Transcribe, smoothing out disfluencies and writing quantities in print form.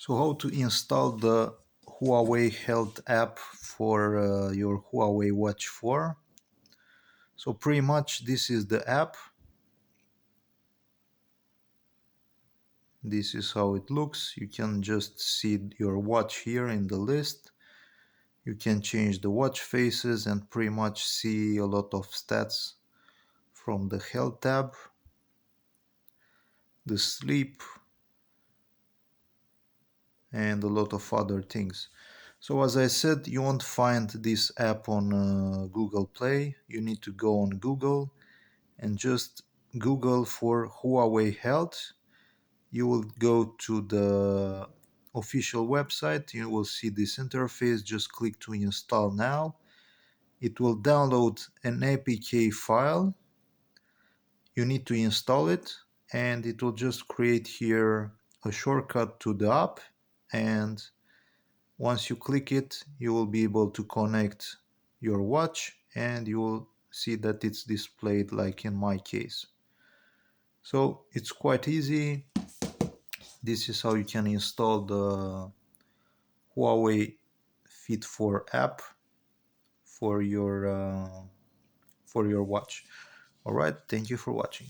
So how to install the Huawei Health app for your Huawei Watch 4. So pretty much this is the app. This is how it looks. You can just see your watch here in the list. You can change the watch faces and pretty much see a lot of stats from the Health tab, the sleep, and a lot of other things. So as I said, you won't find this app on Google Play. You need to go on Google and just Google for Huawei Health. You will go to the official website. You will see this interface. Just click to install now. It will download an APK file. You need to install it, and it will just create here a shortcut to the app. And once you click it, you will be able to connect your watch, and you will see that it's displayed like in my case. So it's quite easy. This is how you can install the Huawei Fit 4 app for your watch. All right, thank you for watching.